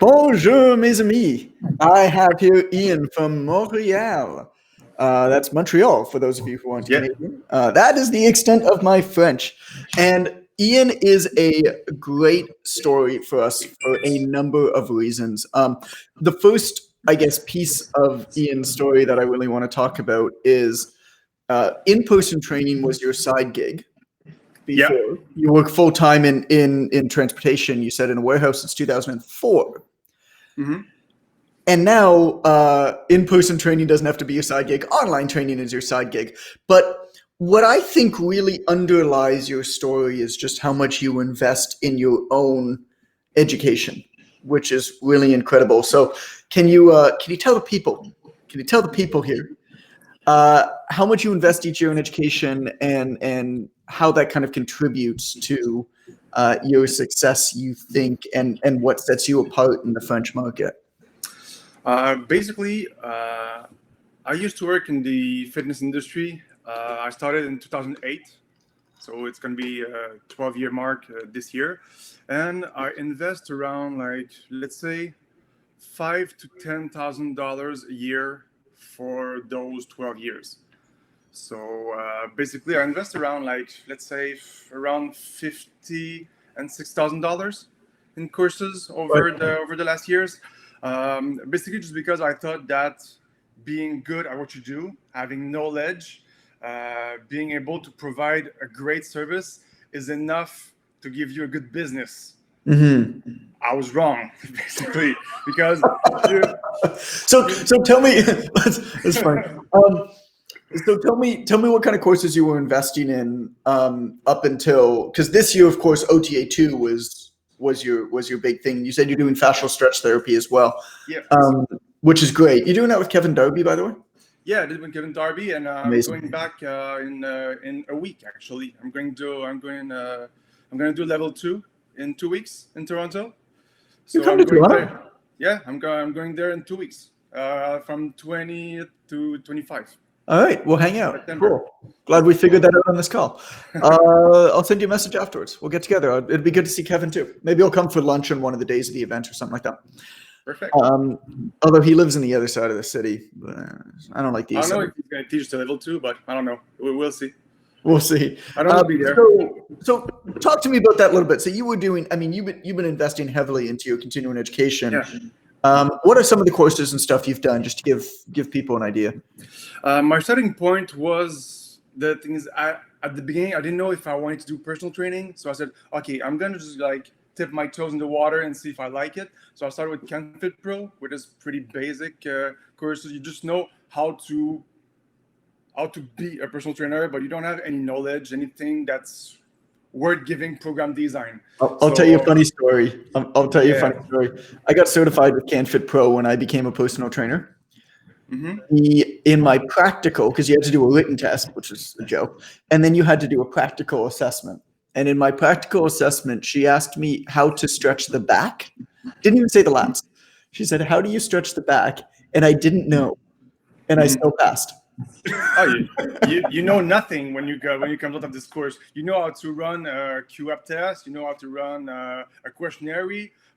Bonjour, mes amis. I have here Ian from Montreal. That's Montreal, for those of you who aren't Canadian. That is the extent of my French. And Ian is a great story for us for a number of reasons. The first, I guess, piece of Ian's story that I really want to talk about is in-person training was your side gig. Before you work full time in transportation, you said in a warehouse since 2004. Mm-hmm. And now in-person training doesn't have to be your side gig. Online training is your side gig. But what I think really underlies your story is just how much you invest in your own education, which is really incredible. So can you tell the people here how much you invest each year in education and how that kind of contributes to your success, you think, and what sets you apart in the French market? Basically, I used to work in the fitness industry. I started in 2008, so it's going to be a 12-year mark this year. And I invest around, let's say, $5,000 to $10,000 a year for those 12 years. So basically, I invest around, let's say, around $50,000 and $6,000 in courses over the last years. Basically, just because I thought that being good at what you do, having knowledge, being able to provide a great service is enough to give you a good business. Mm-hmm. I was wrong, basically, because so tell me that's fine. So tell me what kind of courses you were investing in up until, because this year, of course, OTA 2 was your big thing. You said you're doing fascial stretch therapy as well, which is great. You're doing that with Kevin Darby, by the way? Yeah, I did with Kevin Darby, and I'm going back in a week. Actually, I'm going to do level 2 in 2 weeks in Toronto. So I'm going there. Yeah, I'm going there in 2 weeks, from 20 to 25. All right, we'll hang out. Cool. Glad we figured that out on this call. I'll send you a message afterwards. We'll get together. It'd be good to see Kevin too. Maybe he'll come for lunch on one of the days of the event or something like that. Perfect. Although he lives in the other side of the city. I don't like the east I don't know if he's going to teach to level 2, but I don't know. We'll see. We'll see. I don't know be there. So talk to me about that a little bit. So you were doing, you've been investing heavily into your continuing education. Yeah. What are some of the courses and stuff you've done, just to give people an idea? My starting point was the things at the beginning. I didn't know if I wanted to do personal training, so I said, okay, I'm gonna just tip my toes in the water and see if I like it. So I started with CanFit Pro, which is pretty basic courses. You just know how to be a personal trainer, but you don't have any knowledge, anything that's worth giving program design. I'll tell you a funny story. I'll tell you a funny story. I got certified with CanFit Pro when I became a personal trainer. Mm-hmm. In my practical, because you had to do a written test, which is a joke, and then you had to do a practical assessment. And in my practical assessment, she asked me how to stretch the back. Didn't even say the lats. She said, "How do you stretch the back?" And I didn't know, and I still passed. Oh, you know nothing when you come out of this course. You know how to run a QAP test. You know how to run a questionnaire,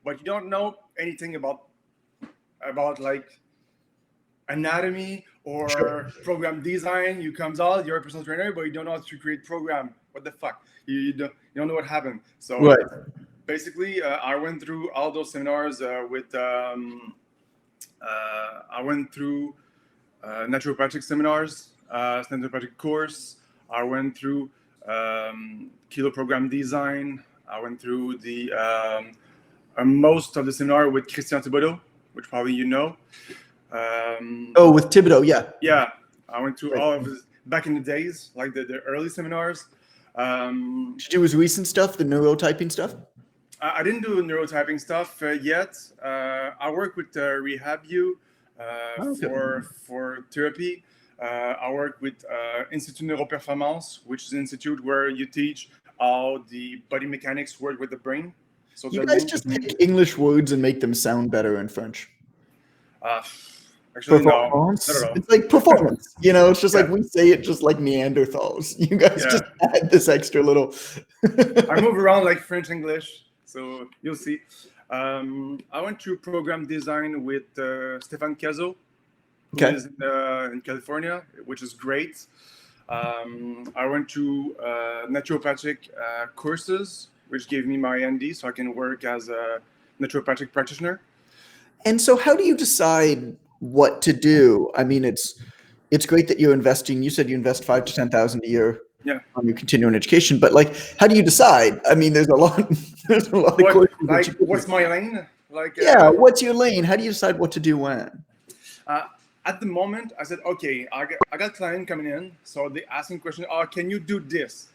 but you don't know anything about anatomy or program design. You comes out, you're a personal trainer, but you don't know how to create program. What the fuck? You don't know what happened. So basically, I went through all those seminars with. I went through naturopathic seminars, naturopathic course. I went through kilo program design. I went through the most of the seminar with Christian Thibodeau, which probably you know. With Thibodeau, yeah. Yeah, I went through all of his back in the days, like the early seminars. Did you do his recent stuff, the neurotyping stuff? I didn't do neurotyping stuff yet. I work with RehabU for therapy. I work with Institut Neuroperformance, which is an institute where you teach how the body mechanics work with the brain. So you guys just take English words and make them sound better in French. Actually, performance. No. It's like performance. It's just like we say it just like Neanderthals. You guys just add this extra little. I move around like French English, so you'll see. I went to program design with Stefan Cazo, who Okay. is in California, which is great. I went to naturopathic courses, which gave me my ND, so I can work as a naturopathic practitioner. And so how do you decide what to do? I mean, it's great that you're investing. You said you invest 5 to 10,000 a year Yeah. on your continuing education, but like, how do you decide? I mean, there's a lot, there's a lot of What courses that like you could. what's my lane? Like Yeah, what's your lane? How do you decide what to do when? uh, at the moment, I said, okay, I got client coming in, so they asking question, oh, can you do this?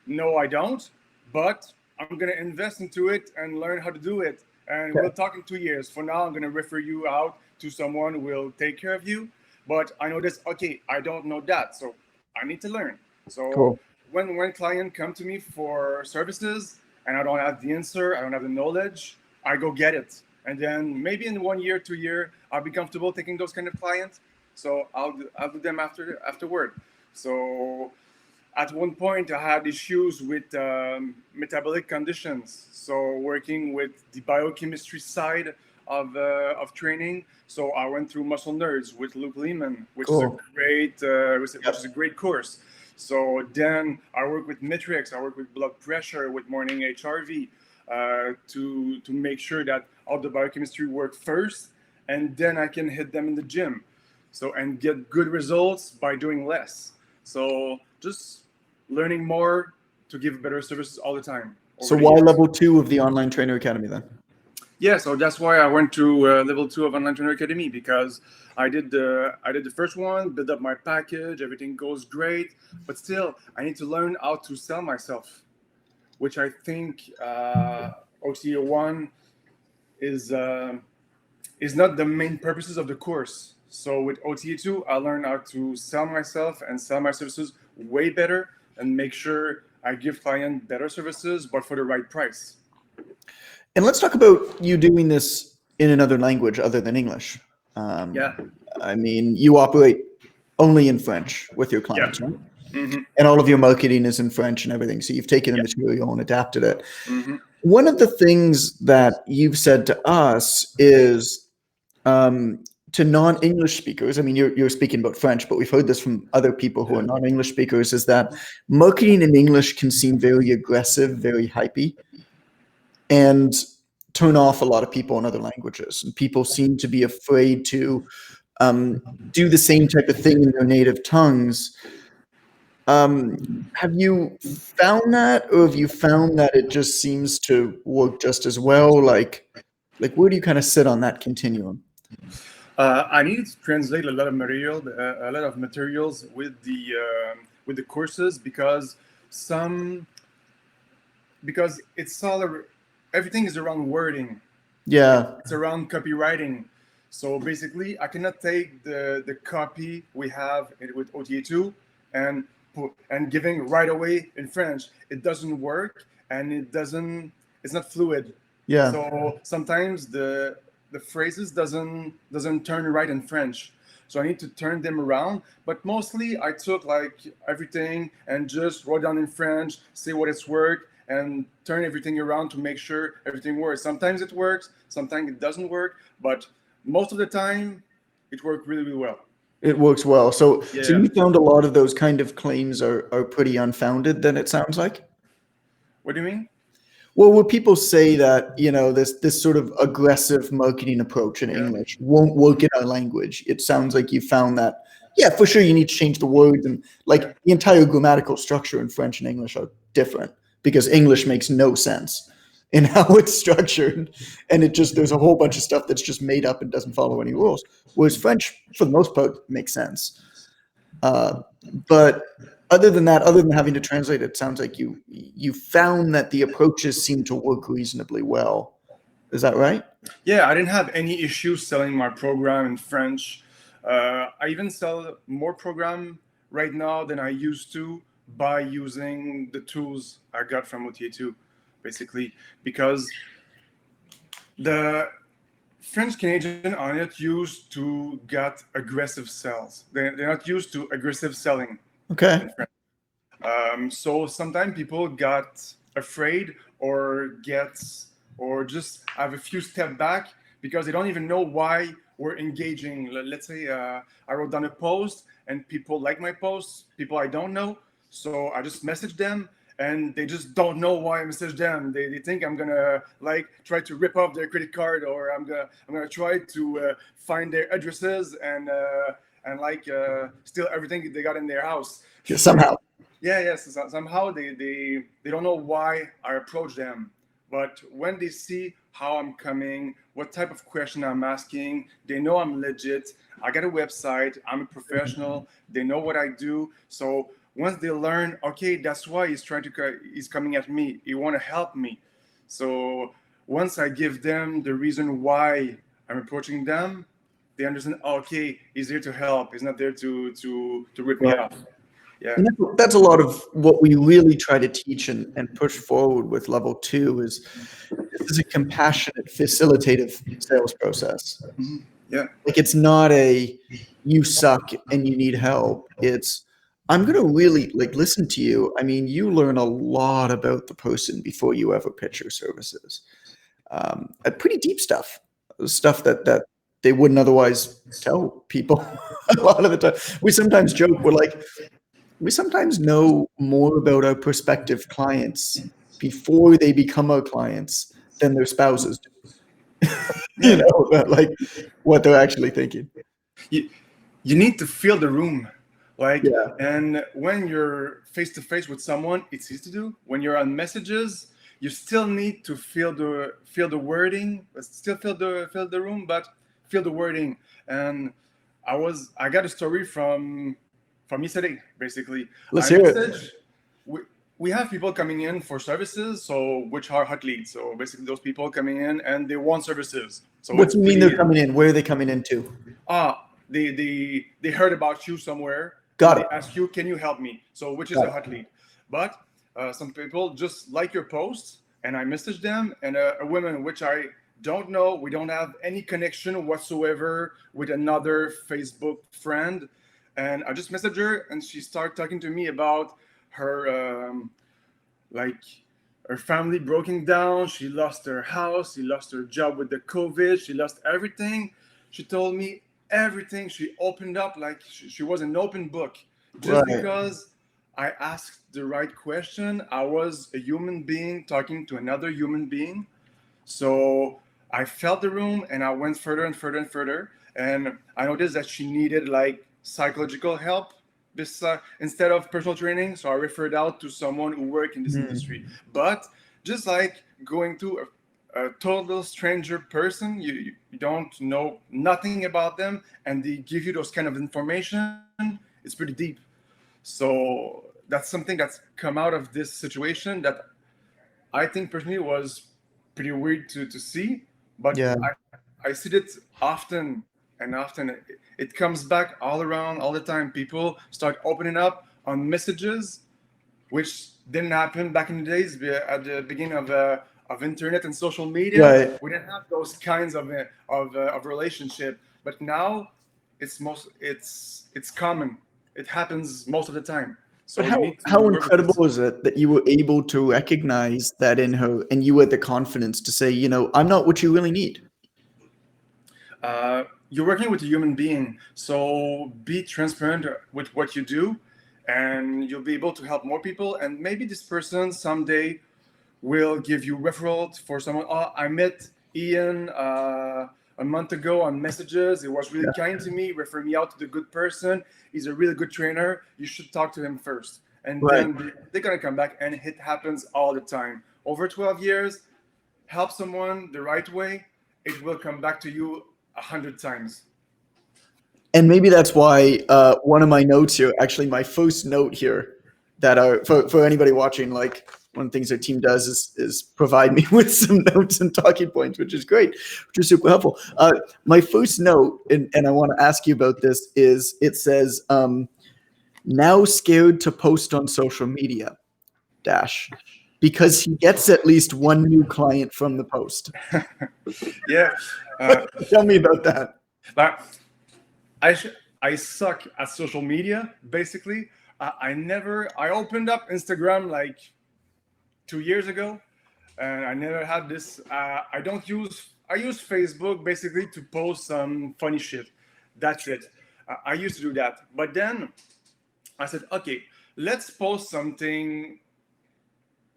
No, I don't, but I'm gonna invest into it and learn how to do it. And Okay, we'll talk in 2 years. For now, I'm gonna refer you out to someone who will take care of you. But I know this. Okay, I don't know that, so I need to learn. So cool. when client come to me for services and I don't have the answer, I don't have the knowledge, I go get it. And then maybe in 1 year, 2 year, I'll be comfortable taking those kind of clients. So I'll do them afterward. So at one point I had issues with metabolic conditions, so working with the biochemistry side of training. So I went through muscle nerds with Luke Lehman, Cool. which is a great course. So then I work with metrics, I work with blood pressure, with morning HRV, to make sure that all the biochemistry work first, and then I can hit them in the gym, so and get good results by doing less. So just learning more to give better services all the time So over the why years. level 2 of the Online Trainer Academy then? Yeah, so that's why I went to level 2 of Online Trainer Academy, because I did the first one, build up my package, everything goes great, but still I need to learn how to sell myself, which I think OTA 1 is uh, is not the main purposes of the course. So with OTA 2, I learned how to sell myself and sell my services way better and make sure I give client better services, but for the right price. And let's talk about you doing this in another language other than English. Um, Yeah, I mean, you operate only in French with your yeah, clients, right? mm-hmm. And all of your marketing is in French and everything. So you've taken the Yeah, material and adapted it. mm-hmm. One of the things that you've said to us is um, to non-English speakers. I mean, you're speaking about French, but we've heard this from other people who are non-English speakers. Is that marketing in English can seem very aggressive, very hypey, and turn off a lot of people in other languages. And people seem to be afraid to do the same type of thing in their native tongues. Um, have you found that, or have you found that it just seems to work just as well? Like where do you kind of sit on that continuum? I needed to translate a lot of materials with the courses, because some because it's everything is around wording. Yeah, It's around copywriting. So basically, I cannot take the copy we have with OTA2 and giving right away in French. It doesn't work, and it's not fluid. yeah. So sometimes the phrases doesn't turn right in French. So I need to turn them around. But mostly I took like everything and just wrote down in French, say what it's worked, and turn everything around to make sure everything works. Sometimes it works, sometimes it doesn't work, but most of the time it worked really, really well. It works well. So Yeah. you found a lot of those kind of claims are pretty unfounded, then it sounds like? What do you mean? Well, would people say that, this sort of aggressive marketing approach in Yeah. English won't work in our language? It sounds like you found that, yeah, for sure you need to change the words, and Yeah. like the entire grammatical structure in French and English are different because English makes no sense in how it's structured. And there's a whole bunch of stuff that's just made up and doesn't follow any rules. Whereas French, for the most part, makes sense. Uh, but other than that, other than having to translate, it sounds like you found that the approaches seem to work reasonably well. Is that right? Yeah, I didn't have any issues selling my program in French. I even sell more program right now than I used to by using the tools I got from OTA2, basically, because the French Canadian are not used to get aggressive sales. They're not used to aggressive selling Okay. in French. So sometimes people got afraid or get or just have a few step back because they don't even know why we're engaging. Let's say I wrote down a post and people like my posts, people I don't know. So I just message them and they just don't know why I message them. They think I'm gonna like try to rip off their credit card, or I'm gonna try to find their addresses and like steal everything they got in their house. Yeah, somehow. Yeah, yes. Somehow they don't know why I approach them, but when they see how I'm coming, what type of question I'm asking, they know I'm legit. I got a website. I'm a professional. They know what I do. So once they learn, okay, that's why he's coming at me. He want to help me. So once I give them the reason why I'm approaching them, they understand. Okay, he's here to help. He's not there to rip me Right. off. Yeah. And that's a lot of what we really try to teach and push forward with level 2 is this is a compassionate, facilitative sales process. Mhm. Yeah. Like it's not a you suck and you need help. It's I'm gonna really like listen to you. I mean, you learn a lot about the person before you ever pitch your services. Pretty deep stuff that they wouldn't otherwise tell people a lot of the time. We sometimes joke, we're like, we sometimes know more about our prospective clients before they become our clients than their spouses do. You Yeah. know, about like what they're actually thinking. You, you need to feel the room. Like, Yeah. and when you're face to face with someone, it's easy to do. When you're on messages, you still need to feel the wording, but still feel the room, but feel the wording. And I got a story from yesterday, basically. Let's I hear it. message we have people coming in for services, so which are hot leads. So basically those people coming in and they want services. So What it's do you mean they're pretty coming in? Where are they coming into? they heard about you somewhere and Got they it. ask you, can you help me? So which is Got a it. hot lead. But some people just like your post and I message them, and a woman which I don't know, we don't have any connection whatsoever with another Facebook friend, and I just messaged her and she started talking to me about her like her family broken down. She lost her house. She lost her job with the COVID. She lost everything. She told me everything. She opened up like she was an open book. Just Right. because I asked the right question, I was a human being talking to another human being. So I felt the room and I went further and further and further. And I noticed that she needed like psychological help this instead of personal training. So I referred out to someone who worked in this industry. But just like going to a total stranger person, you don't know nothing about them, and they give you those kind of information, it's pretty deep. So that's something that's come out of this situation that I think personally was pretty weird to see, but Yeah. I see it often and often. It comes back all around all the time. People start opening up on messages, which didn't happen back in the days at the beginning of internet and social media. Right. We didn't have those kinds of relationship, but now it's common. It happens most of the time. But So you need to how work with this. incredible is it that you were able to recognize that in her and you had the confidence to say, you know, I'm not what you really need. You're working with a human being, so be transparent with what you do, and you'll be able to help more people. And maybe this person someday will give you referral for someone. Oh, I met Ian a month ago on messages. He was really kind to me. Refer me out to the good person. He's a really good trainer. You should talk to him first, and Right. then they're gonna come back. And it happens all the time. Over 12 years, help someone the right way, it will come back to you 100 times. And maybe that's why one of my notes here, actually my first note here, that are for anybody watching, like one of the things our team does is provide me with some notes and talking points, which is great, which is super helpful. My first note, and I want to ask you about this, is it says, now scared to post on social media, dash, because he gets at least one new client from the post. Yeah, uh, Tell me about that. but I suck at social media. Basically, I opened up Instagram like 2 years ago. and I never had this. I use Facebook basically to post some funny shit. That's it. I used to do that, but then I said, okay, let's post something.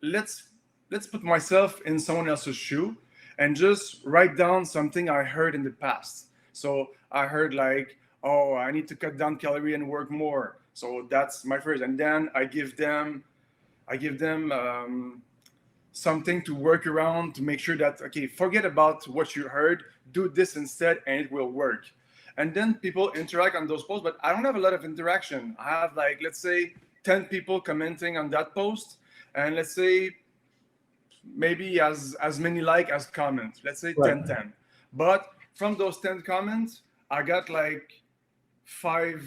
Let's let's put myself in someone else's shoe and just write down something I heard in the past. So I heard like, oh, I need to cut down calorie and work more. So that's my first, and then I give them something to work around to make sure that, okay, forget about what you heard, do this instead, and it will work. And then people interact on those posts, but I don't have a lot of interaction. I have like, let's say 10 people commenting on that post, and let's say maybe as many like as comments, let's say Right. 10. But from those 10 comments, I got like five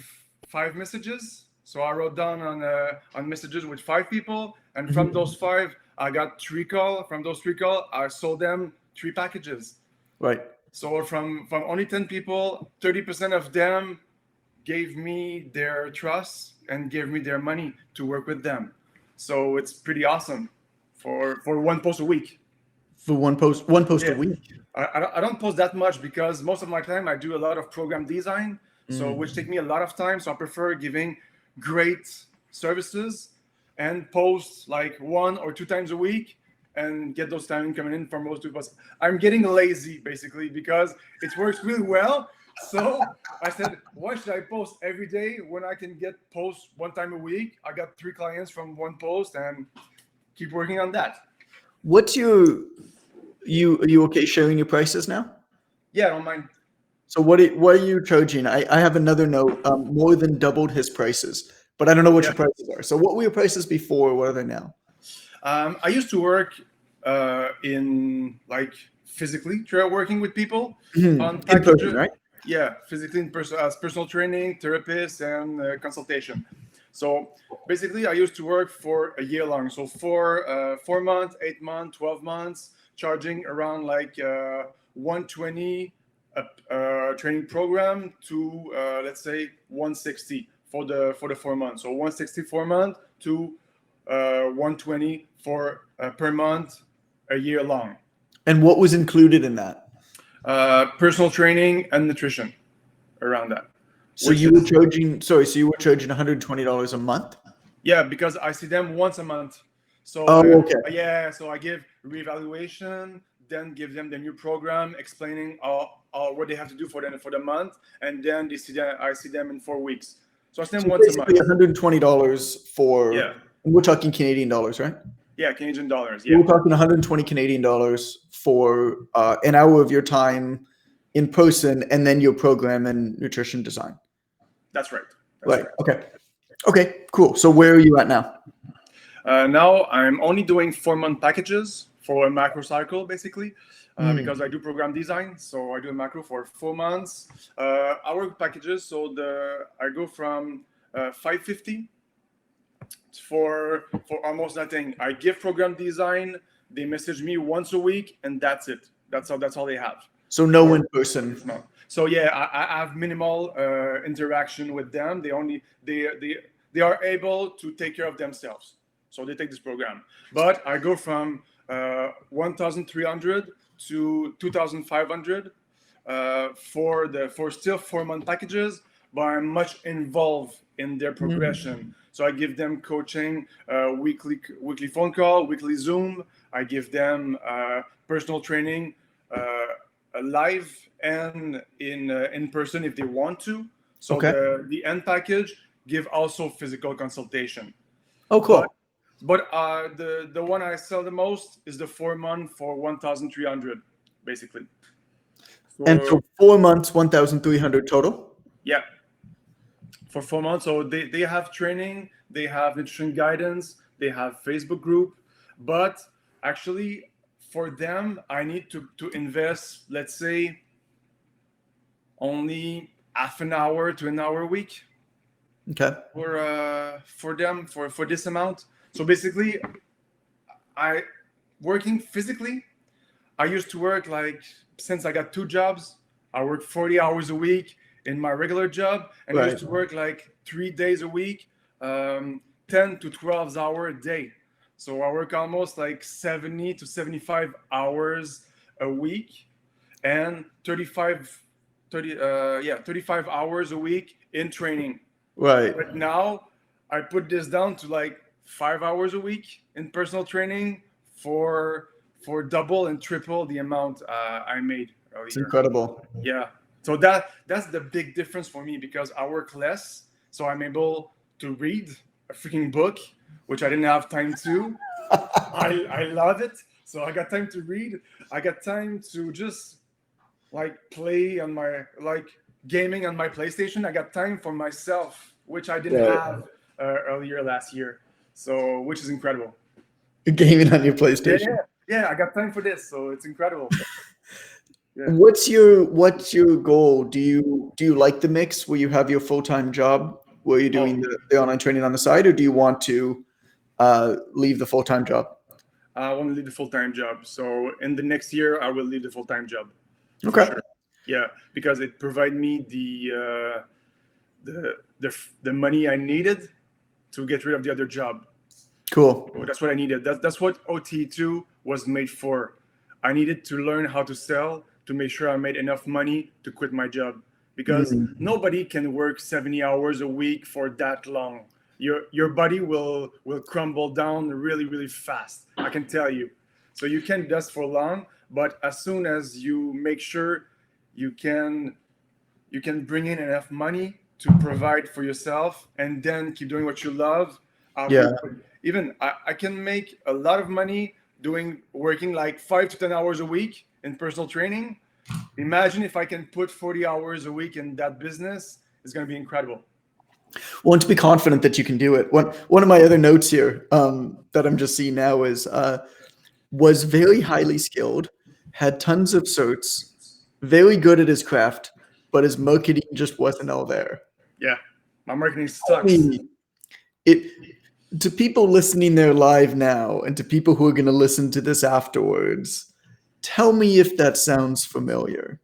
five messages. So I wrote down on messages with 5 people, and from those 5, I got 3 call. From those 3 call, I sold them 3 packages. Right. So from only 10 people, 30% of them gave me their trust and gave me their money to work with them. So it's pretty awesome for one post a week. For one post a Yeah. week. I don't post that much because most of my time I do a lot of program design, so which take me a lot of time. So I prefer giving great services and post like 1 or 2 times a week and get those time coming in from most people. I'm getting lazy basically because it works really well. So I said, why should I post every day when I can get posts 1 time a week? I got 3 clients from one post and keep working on that. What's your are you okay sharing your prices now? Yeah, I don't mind. So what are you charging? I have another note. More than doubled his prices, but I don't know what your Yeah. prices are. So what were your prices before? What are they now? I used to work in like physically working with people on In person, packages. right? Yeah, physically in person as personal training, therapist, and consultation. So basically, I used to work for a year long. So for 4 months, 8 months, 12 months, charging around like 120 training program to let's say 160 for the 4 months. So 160 4 months to 120 for per month, a year long. And what was included in that? Personal training and nutrition around that. So Which you were is, charging, sorry, so you were charging $120 a month? yeah, because I see them once a month. So Oh, okay. yeah, so I give reevaluation, then give them the new program, explaining all what they have to do for the month, and then I see them in 4 weeks. So I see them So once a basically month. $120 for, Yeah, and we're talking Canadian dollars, right? yeah, Canadian dollars. We're Yeah, talking 120 Canadian dollars for an hour of your time in person, and then your program and nutrition design. that's right. That's Right. right. Okay. Okay. Cool. So where are you at now? Now I'm only doing 4 month packages for a macro cycle, basically, because I do program design. So I do a macro for 4 months. I work packages, so I go from 550 for almost nothing. I give program design. They message me once a week, and that's it. That's all they have. So no For in person. no. So yeah, I have minimal interaction with them. They are able to take care of themselves. So they take this program. But I go from 1,300 to 2,500 for still 4 month packages, but I'm much involved in their progression. So I give them coaching, weekly phone call, weekly Zoom. I give them personal training, live and in person if they want to. So Okay. the end package give also physical consultation. Oh, cool. But the one I sell the most is the 4 month for 1,300, basically. And so 4 months, 1,300 total. Yeah, for 4 months. So they have training, they have nutrition guidance, they have Facebook group, but actually for them I need to invest, let's say, only half an hour to an hour a week Okay. for them for this amount. So basically, I working physically. I used to work like since I got 2 jobs. I work 40 hours a week in my regular job, and I used to work like 3 days a week, 10 to 12 hours a day. So I work almost like 70 to 75 hours a week, and 35 hours a week in training. Right. But now I put this down to like 5 hours a week in personal training for double and triple the amount I made It's earlier. incredible. Yeah. So that's the big difference for me, because I work less, so I'm able to read a freaking book, which I didn't have time to. I love it. So I got time to read. I got time to just like play on my like gaming on my PlayStation. I got time for myself, which I didn't Right. have earlier last year. So which is incredible. Gaming on your Yeah, PlayStation. yeah, yeah. I got time for this, so it's incredible. Yeah. What's your goal? Do you like the mix where you have your full-time job where you're doing Oh, the online training on the side, or do you want to leave the full-time job? I want to leave the full time job. So in the next year, I will leave the full time job for Okay. sure. Yeah, because it provided me the money I needed to get rid of the other job. Cool. So that's what I needed. That's what OT2 was made for. I needed to learn how to sell to make sure I made enough money to quit my job, because Mm. nobody can work 70 hours a week for that long. Your body will crumble down really really fast. I can tell you. So you can do this for long, but as soon as you make sure you can you can bring in enough money to provide for yourself and then keep doing what you love after, Yeah. even I can make a lot of money doing working like 5 to 10 hours a week in personal training. Imagine if I can put 40 hours a week in that business. It's going to be incredible. Want to be confident that you can do it. One of my other notes here that I'm just seeing now is was very highly skilled, had tons of certs, very good at his craft, but his marketing just wasn't all there. Yeah, my marketing Tell sucks. me, it to people listening there live now, and to people who are going to listen to this afterwards, tell me if that sounds familiar.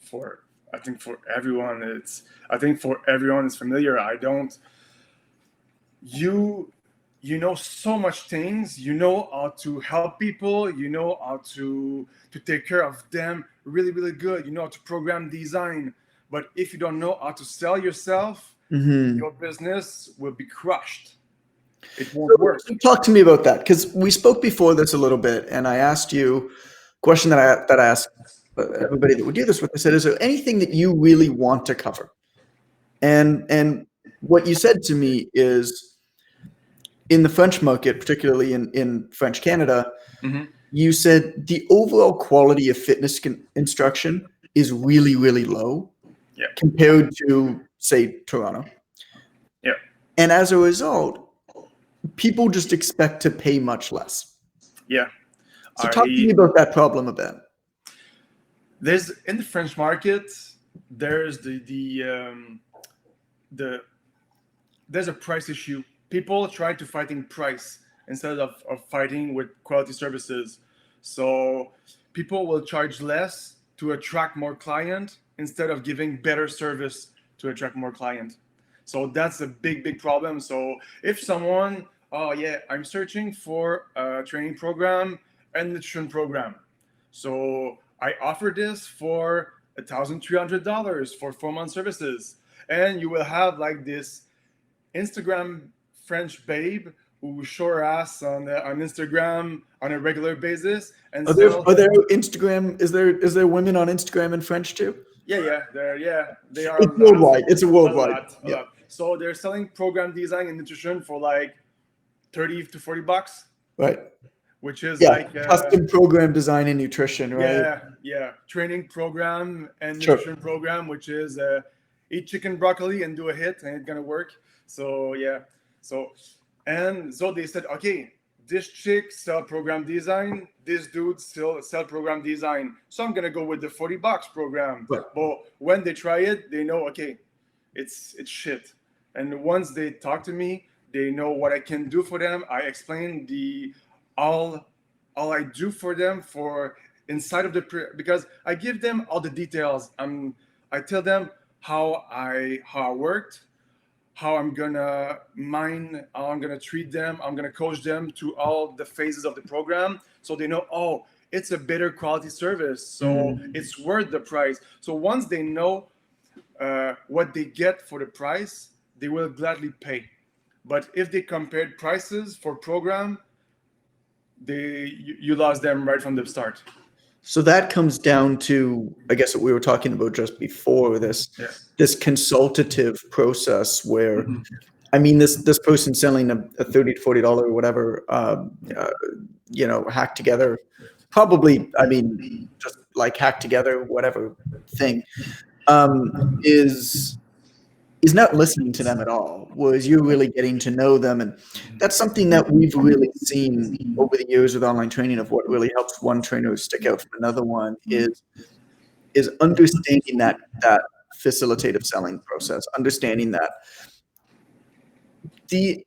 For I think for everyone it's I think for everyone it's familiar. I don't you you know so much things. You know how to help people. You know how to take care of them really really good. You know how to program design. But if you don't know how to sell yourself, Hmm. your business will be crushed. It won't So, work. so talk to me about that, because we spoke before this a little bit, and I asked you a question that I asked everybody that would do this with. I said, "Is there anything that you really want to cover?" And what you said to me is, in the French market, particularly in French Canada, Hmm. you said the overall quality of fitness instruction is really, really low Yeah, compared to, say, Toronto. yeah. And as a result, people just expect to pay much less. Yeah. So talk to I me about that problem a bit. There's in the French market, there's the there's a price issue. People try to fight in price instead of fighting with quality services. So people will charge less to attract more client instead of giving better service to attract more client. So that's a big, big problem. So if someone, oh yeah, I'm searching for a training program and nutrition program. So I offer this for $1,300 for 4 month services. And you will have like this Instagram French babe who show her ass on Instagram on a regular basis and Are there sell. are there Instagram? Is there women on Instagram in French too? They are It's a lot, worldwide. It's a a worldwide. lot, a Yeah. lot. So they're selling program design and nutrition for like 30 to 40 bucks, Right. which is Yeah. like Custom program design and nutrition. Right. yeah, training program and Sure. nutrition program, which is eat chicken broccoli and do a hit and it's gonna work. So yeah, so and so they said, okay, this chick sell program design, this dude still sell program design, so I'm gonna go with the $40 program. Right. But when they try it, they know, okay, it's shit. And once they talk to me, they know what I can do for them. I explain the all all I do for them for inside of because I give them all the details. I tell them how I worked, how I'm gonna mine, how I'm gonna treat them, I'm gonna coach them to all the phases of the program, so they know, oh, it's a better quality service, so it's worth the price. So once they know what they get for the price, they will gladly pay. But if they compared prices for program, you lost them right from the start. So that comes down to, I guess, what we were talking about just before, Yeah. this consultative process where, I mean, this person selling a $30 to $40 or whatever, hack together, probably, I mean, just like hack together whatever thing, is not listening to them at all, whereas you're really getting to know them. And that's something that we've really seen over the years with online training, of what really helps one trainer stick out from another one is understanding that facilitative selling process, understanding that the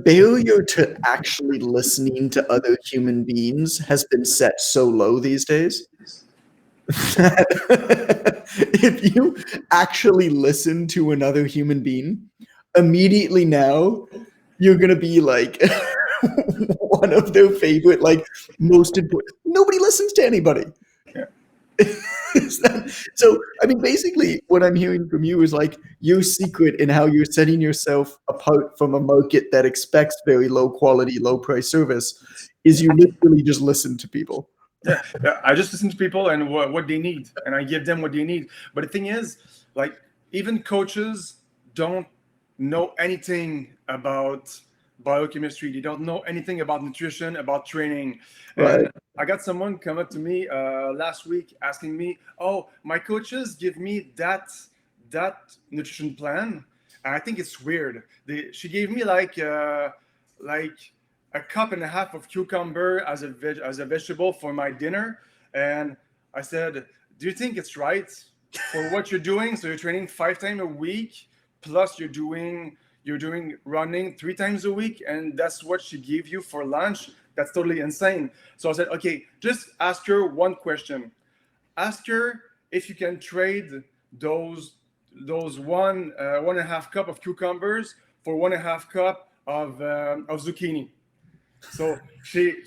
barrier to actually listening to other human beings has been set so low these days that if you actually listen to another human being, immediately now you're gonna be like one of their favorite, like most important. Nobody listens to anybody. Yeah. So, I mean, basically, what I'm hearing from you is like your secret in how you're setting yourself apart from a market that expects very low quality, low price service is you literally just listen to people. Yeah, I just listen to people and what they need, and I give them what they need. But the thing is, like, even coaches don't know anything about biochemistry. They don't know anything about nutrition, about training. Right. And I got someone come up to me last week asking me, "Oh, my coaches give me that nutrition plan, and I think it's weird. She gave me like a cup and a half of cucumber as a vegetable for my dinner." And I said, "Do you think it's right for what you're doing? So you're training 5 times a week, plus you're doing running 3 times a week, and that's what she gave you for lunch? That's totally insane." So I said, "Okay, just ask her one question. Ask her if you can trade those 1.5 cup of cucumbers for 1.5 cup of zucchini." So she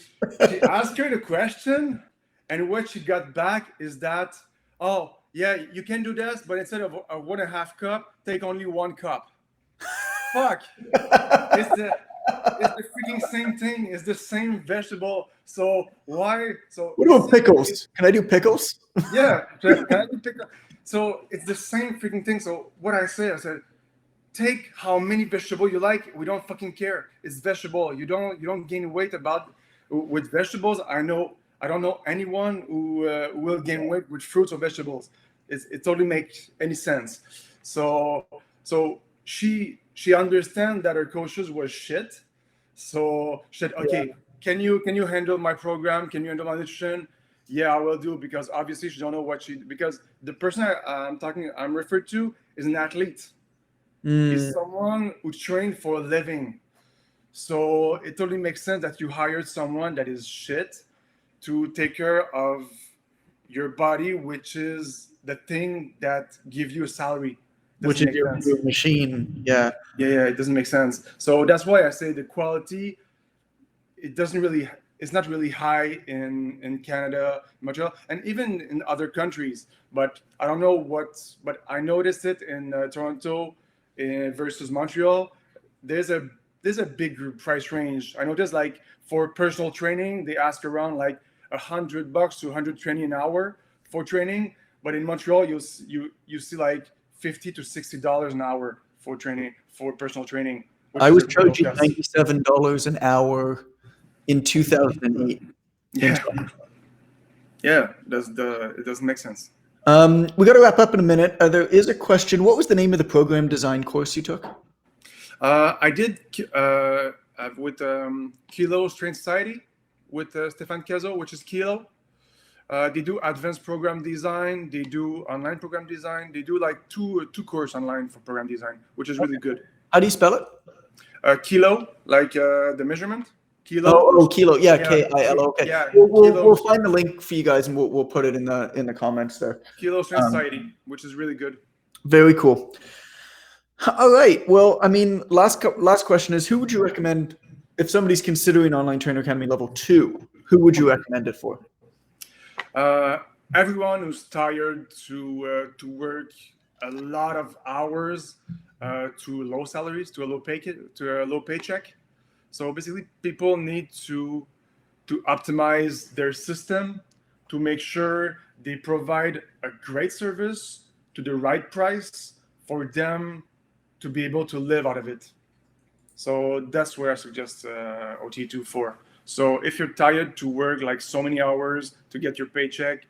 asked her the question, and what she got back is that, "Oh yeah, you can do this, but instead of a 1.5 cup, take only 1 cup." Fuck! It's the freaking same thing. It's the same vegetable. So why? So what about pickles? Can I do pickles? Yeah, can I do pickles? So it's the same freaking thing. So what I said, take how many vegetable you like. We don't fucking care. It's vegetable. You don't gain weight with vegetables. I don't know anyone who will gain weight with fruits or vegetables. It totally makes any sense. So she understand that her coaches was shit. So she said, "Okay, can you handle my program? Can you handle my nutrition?" "Yeah, I will do," because obviously she don't know because the person I'm referred to is an athlete. Is someone who trained for a living. So it totally makes sense that you hired someone that is shit to take care of your body, which is the thing that gives you a salary. Which Doesn't is make sense. your machine. Yeah. Yeah, it doesn't make sense. So that's why I say the quality, it's not really high in Canada, Montreal, and even in other countries. But I don't know but I noticed it in Toronto versus Montreal. There's a big price range. I noticed, like, for personal training, they ask around like $100 to $120 an hour for training. But in Montreal, you see like $50 to $60 an hour for personal training. I was charging $97 an hour in 2008. Yeah. Yeah, it doesn't make sense. We got to wrap up in a minute. There is a question. What was the name of the program design course you took? I did with Kilo Strength Society with Stefan Kezo, which is Kilo. They do advanced program design. They do online program design. They do like two course online for program design, which is really good. How do you spell it? Kilo, like the measurement. Kilo. Oh, Kilo. Yeah, Kilo. Okay. Yeah, we'll find the link for you guys, and we'll put it in the comments there. Kilo Strength Society, which is really good. Very cool. All right. Well, I mean, last question is, who would you recommend if somebody's considering Online Trainer Academy Level 2? Who would you recommend it for? Uh, Everyone who's tired to work a lot of hours to low salaries, to a low paycheck. So basically, people need to optimize their system to make sure they provide a great service to the right price for them to be able to live out of it. So that's where I suggest OT2 for. So if you're tired to work like so many hours to get your paycheck,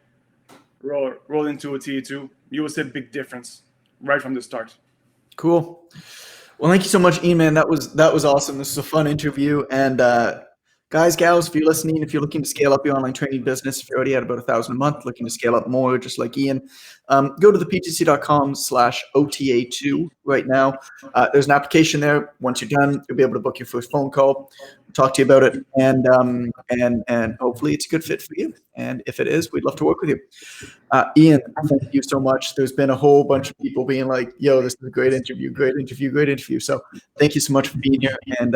roll into OT2. You will see a big difference right from the start. Cool. Well, thank you so much, Ian, man. That was awesome. This was a fun interview. And guys, gals, if you're listening, if you're looking to scale up your online training business, if you're already at about 1,000 a month, looking to scale up more, just like Ian, go to theptc.com/OTA2 right now. There's an application there. Once you're done, you'll be able to book your first phone call, talk to you about it, and hopefully it's a good fit for you. And if it is, we'd love to work with you. Ian, thank you so much. There's been a whole bunch of people being like, yo, this is a great interview, great interview, great interview. So thank you so much for being here. And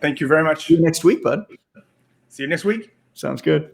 thank you very much. see you next week, bud. See you next week. Sounds good.